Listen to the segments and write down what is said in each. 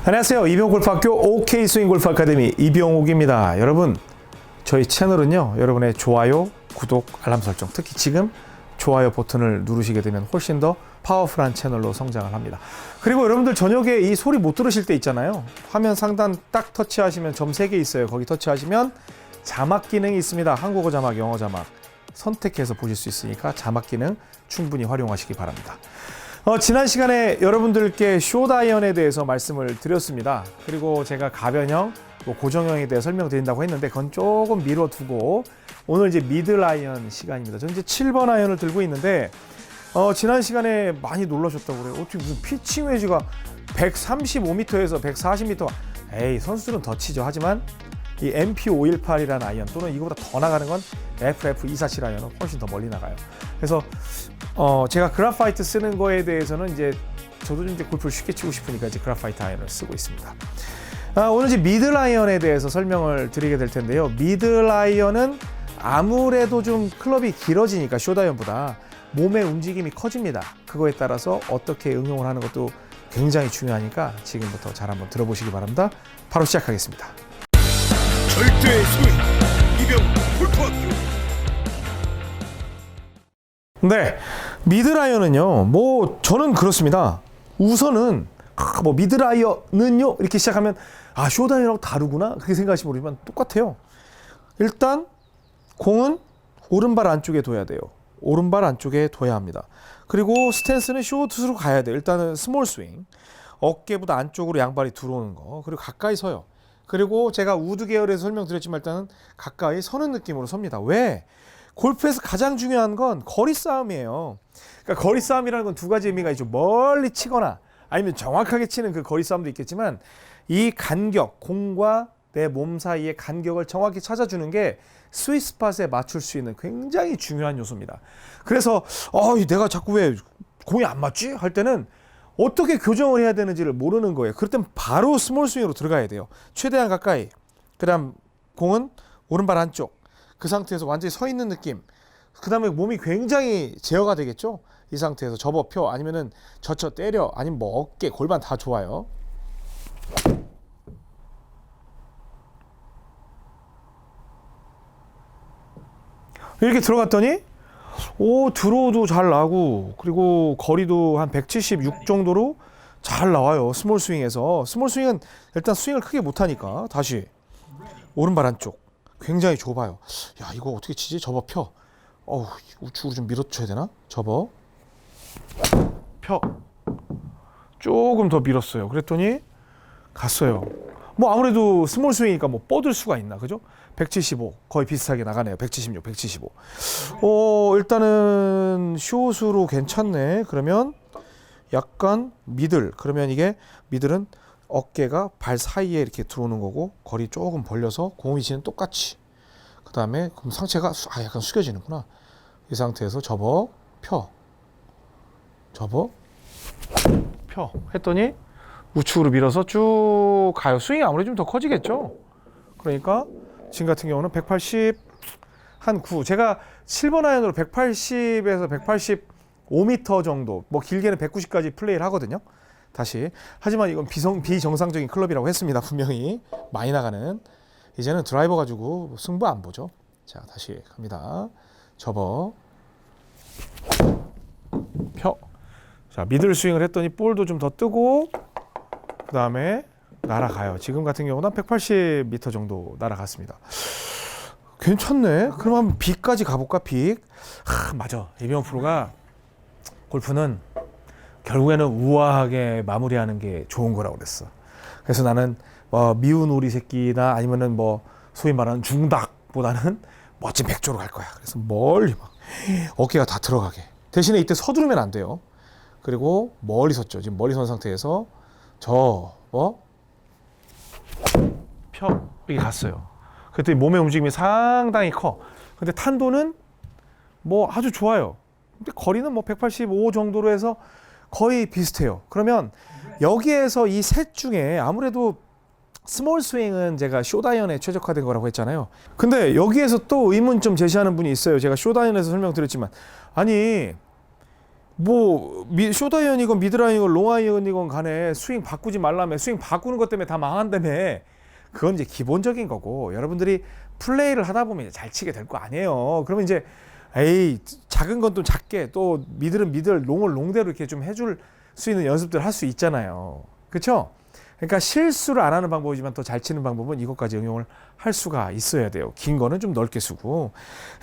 안녕하세요. 이병옥골프학교 OK스윙골프 아카데미 이병옥입니다. 여러분, 저희 채널은요, 여러분의 좋아요, 구독, 알람 설정, 특히 지금 좋아요 버튼을 누르시게 되면 훨씬 더 파워풀한 채널로 성장을 합니다. 그리고 여러분들 저녁에 이 소리 못 들으실 때 있잖아요. 화면 상단 딱 터치하시면 점 3개 있어요. 거기 터치하시면 자막 기능이 있습니다. 한국어 자막, 영어 자막 선택해서 보실 수 있으니까 자막 기능 충분히 활용하시기 바랍니다. 지난 시간에 여러분들께 숏아이언에 대해서 말씀을 드렸습니다. 그리고 제가 가변형, 고정형에 대해 설명드린다고 했는데 그건 조금 미뤄두고 오늘 이제 미들 아이언 시간입니다. 저는 이제 7번 아이언을 들고 있는데 지난 시간에 많이 놀라셨다고 그래요. 어떻게 무슨 피칭 웨지가 135m에서 140m, 에이 선수들은 더 치죠. 하지만 이 MP518이라는 아이언 또는 이거보다 더 나가는 건 FF247 아이언은 훨씬 더 멀리 나가요. 그래서 제가 그라파이트 쓰는 거에 대해서는 이제 저도 이제 골프를 쉽게 치고 싶으니까 이제 그라파이트 아이언을 쓰고 있습니다. 오늘 이제 미들 아이언에 대해서 설명을 드리게 될 텐데요. 미들 아이언은 아무래도 좀 클럽이 길어지니까 숏 아이언보다 몸의 움직임이 커집니다. 그거에 따라서 어떻게 응용을 하는 것도 굉장히 중요하니까 지금부터 잘 한번 들어보시기 바랍니다. 바로 시작하겠습니다. 절대 스윙 이병 골프학교. 네, 미들 아이언은요, 저는 그렇습니다. 우선은 미들 아이언은요 이렇게 시작하면 숏 아이언하고 다르구나 그렇게 생각하시면 모르지만 똑같아요. 일단 공은 오른발 안쪽에 둬야 돼요. 오른발 안쪽에 둬야 합니다. 그리고 스탠스는 숏으로 가야 돼요. 일단은 스몰 스윙, 어깨보다 안쪽으로 양발이 들어오는 거, 그리고 가까이 서요. 그리고 제가 우드 계열에서 설명드렸지만 일단은 가까이 서는 느낌으로 섭니다. 왜? 골프에서 가장 중요한 건 거리 싸움이에요. 그러니까 거리 싸움이라는 건 두 가지 의미가 있죠. 멀리 치거나 아니면 정확하게 치는 그 거리 싸움도 있겠지만 이 간격, 공과 내 몸 사이의 간격을 정확히 찾아주는 게 스윗 스팟에 맞출 수 있는 굉장히 중요한 요소입니다. 그래서 내가 자꾸 왜 공이 안 맞지? 할 때는 어떻게 교정을 해야 되는지를 모르는 거예요. 그럴 땐 바로 스몰 스윙으로 들어가야 돼요. 최대한 가까이. 그 다음 공은 오른발 안쪽. 그 상태에서 완전히 서 있는 느낌. 그 다음에 몸이 굉장히 제어가 되겠죠. 이 상태에서 접어 펴 아니면은 젖혀 때려 아니면 어깨 골반 다 좋아요. 이렇게 들어갔더니 드로우도 잘 나고 그리고 거리도 한 176 정도로 잘 나와요. 스몰 스윙에서. 스몰 스윙은 일단 스윙을 크게 못하니까 다시 오른발 안쪽 굉장히 좁아요. 야, 이거 어떻게 치지? 접어 펴. 우측으로 좀 밀어줘야 되나? 접어 펴. 조금 더 밀었어요. 그랬더니 갔어요. 아무래도 스몰 스윙이니까 뻗을 수가 있나, 그죠? 175 거의 비슷하게 나가네요. 176, 175. 일단은 숏으로 괜찮네. 그러면 약간 미들. 그러면 이게 미들은 어깨가 발 사이에 이렇게 들어오는 거고 거리 조금 벌려서 공 위치는 똑같이. 그 다음에 그럼 상체가 약간 숙여지는구나. 이 상태에서 접어 펴. 접어 펴 했더니 우측으로 밀어서 쭉 가요. 스윙이 아무래도 좀 더 커지겠죠. 그러니까 지금 같은 경우는 180 한 9. 제가 7번 아이언으로 180에서 185m 정도, 길게는 190까지 플레이를 하거든요. 다시. 하지만 이건 비정상적인 클럽이라고 했습니다. 분명히 많이 나가는. 이제는 드라이버 가지고 승부 안 보죠. 자, 다시 갑니다. 접어 펴. 자, 미들 스윙을 했더니 볼도 좀 더 뜨고 그 다음에 날아가요. 지금 같은 경우는 180m 정도 날아갔습니다. 괜찮네. 그럼 한번 빅까지 가볼까? 빅. 맞아. 이병헌 프로가 골프는 결국에는 우아하게 마무리하는 게 좋은 거라고 그랬어. 그래서 나는 미운 오리 새끼나 아니면은 소위 말하는 중닭보다는 멋진 백조로 갈 거야. 그래서 멀리 어깨가 다 들어가게. 대신에 이때 서두르면 안 돼요. 그리고 멀리 섰죠. 지금 멀리 선 상태에서 펴 이게 갔어요. 그랬더니 몸의 움직임이 상당히 커. 근데 탄도는 아주 좋아요. 근데 거리는 185 정도로 해서 거의 비슷해요. 그러면 여기에서 이 셋 중에 아무래도 스몰 스윙은 제가 숏 아이언에 최적화된 거라고 했잖아요. 근데 여기에서 또 의문점 제시하는 분이 있어요. 제가 숏 아이언에서 설명드렸지만 아니 뭐 쇼다이언이건 미드라이언이건 롱아이언이건 간에 스윙 바꾸지 말라며 스윙 바꾸는 것 때문에 다 망한다며 그건 이제 기본적인 거고 여러분들이 플레이를 하다 보면 잘 치게 될 거 아니에요. 그러면 이제 에이 작은 건 또 작게 또 미들은 미들 롱을 롱대로 이렇게 좀 해줄 수 있는 연습들 할 수 있잖아요. 그렇죠? 그러니까 실수를 안 하는 방법이지만 더 잘 치는 방법은 이것까지 응용을 할 수가 있어야 돼요. 긴 거는 좀 넓게 쓰고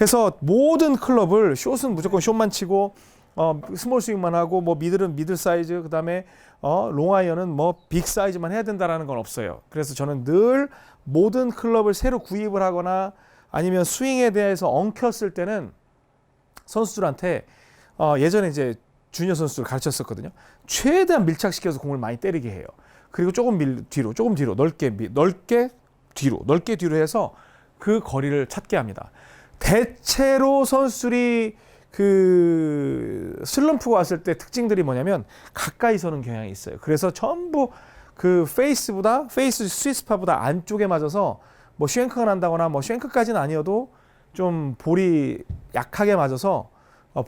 해서 모든 클럽을 숏은 무조건 숏만 치고 스몰 스윙만 하고 뭐 미들은 미들 사이즈 그다음에 롱아이언은 뭐 빅 사이즈만 해야 된다라는 건 없어요. 그래서 저는 늘 모든 클럽을 새로 구입을 하거나 아니면 스윙에 대해서 엉켰을 때는 선수들한테 예전에 이제 주니어 선수들 가르쳤었거든요. 최대한 밀착시켜서 공을 많이 때리게 해요. 그리고 조금 뒤로, 조금 뒤로, 넓게 뒤로 해서 그 거리를 찾게 합니다. 대체로 선수들이 그 슬럼프가 왔을 때 특징들이 뭐냐면 가까이 서는 경향이 있어요. 그래서 전부 그 페이스 스위스파보다 안쪽에 맞아서 뭐 쉔크가 난다거나 뭐 쉔크까지는 아니어도 좀 볼이 약하게 맞아서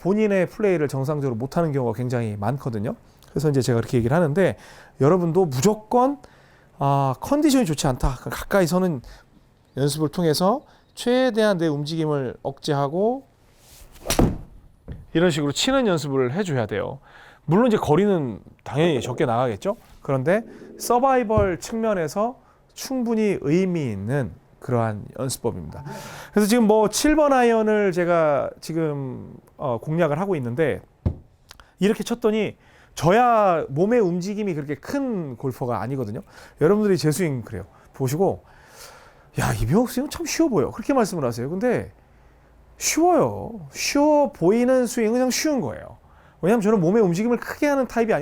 본인의 플레이를 정상적으로 못하는 경우가 굉장히 많거든요. 그래서 이제 제가 그렇게 얘기를 하는데 여러분도 무조건 컨디션이 좋지 않다. 가까이 서는 연습을 통해서 최대한 내 움직임을 억제하고 이런 식으로 치는 연습을 해줘야 돼요. 물론 이제 거리는 당연히 적게 나가겠죠. 그런데 서바이벌 측면에서 충분히 의미 있는 그러한 연습법입니다. 그래서 지금 뭐 7번 아이언을 제가 지금 공략을 하고 있는데 이렇게 쳤더니 저야 몸의 움직임이 그렇게 큰 골퍼가 아니거든요. 여러분들이 제 스윙 그래요. 보시고 야 이병욱 스윙은 참 쉬워 보여. 그렇게 말씀을 하세요. 근데 쉬워요. 쉬워 보이는 스윙은 그냥 쉬운 거예요. 왜냐하면 저는 몸의 움직임을 크게 하는 타입이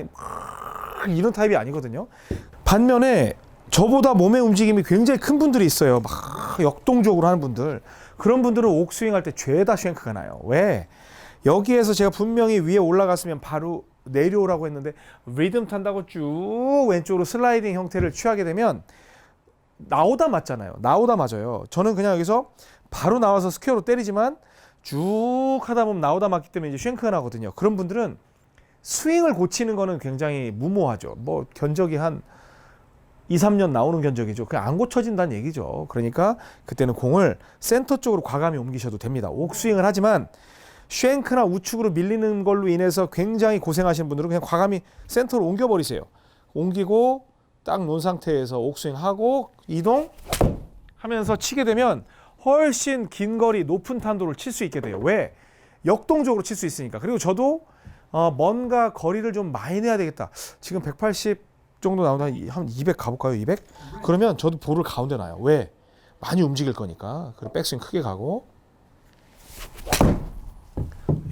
이런 타입이 아니거든요. 반면에 저보다 몸의 움직임이 굉장히 큰 분들이 있어요. 막 역동적으로 하는 분들. 그런 분들은 옥스윙 할 때 죄다 쉔크가 나요. 왜? 여기에서 제가 분명히 위에 올라갔으면 바로 내려오라고 했는데 리듬 탄다고 쭉 왼쪽으로 슬라이딩 형태를 취하게 되면 나오다 맞잖아요. 나오다 맞아요. 저는 그냥 여기서 바로 나와서 스퀘어로 때리지만 쭉 하다 보면 나오다 맞기 때문에 이제 쉔크가 나거든요. 그런 분들은 스윙을 고치는 거는 굉장히 무모하죠. 뭐 견적이 한 2, 3년 나오는 견적이죠. 그냥 안 고쳐진다는 얘기죠. 그러니까 그때는 공을 센터 쪽으로 과감히 옮기셔도 됩니다. 옥스윙을 하지만 쉔크나 우측으로 밀리는 걸로 인해서 굉장히 고생하시는 분들은 그냥 과감히 센터로 옮겨버리세요. 옮기고 딱 놓은 상태에서 옥스윙하고 이동 하면서 치게 되면 훨씬 긴 거리 높은 탄도를 칠 수 있게 돼요. 왜? 역동적으로 칠 수 있으니까. 그리고 저도 뭔가 거리를 좀 많이 내야 되겠다. 지금 180 정도 나오다 한 200 가볼까요? 200? 그러면 저도 볼을 가운데 놔요. 왜? 많이 움직일 거니까. 그리고 백스윙 크게 가고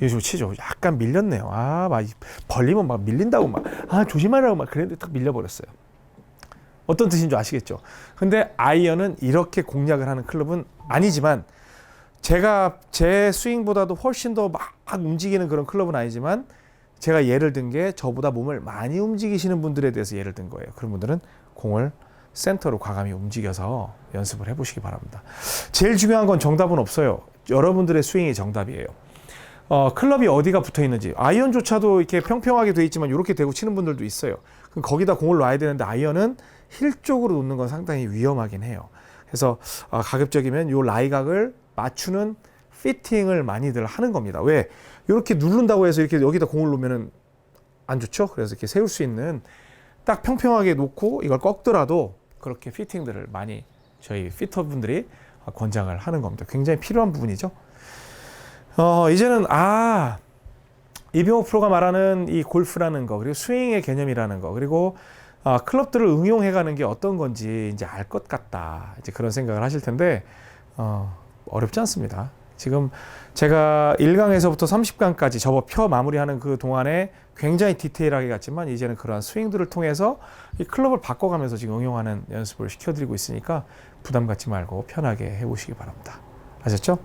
요즘 치죠. 약간 밀렸네요. 막 벌리면 막 밀린다고 막 조심하라고 막 그랬는데 딱 밀려버렸어요. 어떤 뜻인 줄 아시겠죠? 근데 아이언은 이렇게 공략을 하는 클럽은 아니지만 제가 제 스윙보다도 훨씬 더 막 움직이는 그런 클럽은 아니지만 제가 예를 든 게 저보다 몸을 많이 움직이시는 분들에 대해서 예를 든 거예요. 그런 분들은 공을 센터로 과감히 움직여서 연습을 해보시기 바랍니다. 제일 중요한 건 정답은 없어요. 여러분들의 스윙이 정답이에요. 클럽이 어디가 붙어 있는지 아이언조차도 이렇게 평평하게 돼 있지만 이렇게 대고 치는 분들도 있어요. 그럼 거기다 공을 놔야 되는데 아이언은 힐 쪽으로 놓는 건 상당히 위험하긴 해요. 그래서 가급적이면 이 라이각을 맞추는 피팅을 많이들 하는 겁니다. 왜? 이렇게 누른다고 해서 이렇게 여기다 공을 놓으면 안 좋죠. 그래서 이렇게 세울 수 있는 딱 평평하게 놓고 이걸 꺾더라도 그렇게 피팅들을 많이 저희 피터분들이 권장을 하는 겁니다. 굉장히 필요한 부분이죠. 이제는 이병욱 프로가 말하는 이 골프라는 거 그리고 스윙의 개념이라는 거 그리고 클럽들을 응용해가는 게 어떤 건지 이제 알 것 같다. 이제 그런 생각을 하실 텐데 어렵지 않습니다. 지금 제가 1강에서부터 30강까지 접어 펴 마무리하는 그 동안에 굉장히 디테일하게 갔지만 이제는 그러한 스윙들을 통해서 이 클럽을 바꿔가면서 지금 응용하는 연습을 시켜드리고 있으니까 부담 갖지 말고 편하게 해보시기 바랍니다. 아셨죠?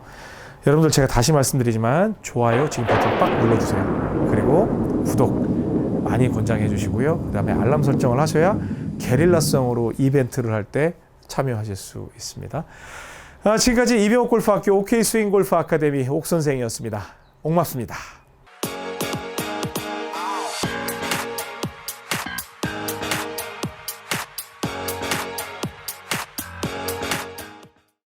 여러분들 제가 다시 말씀드리지만 좋아요 지금 버튼 빡 눌러주세요. 그리고 구독 많이 권장해 주시고요. 그 다음에 알람 설정을 하셔야 게릴라성으로 이벤트를 할 때 참여하실 수 있습니다. 지금까지 이병욱 골프학교 OK 스윙 골프 아카데미 옥 선생이었습니다. 고맙습니다.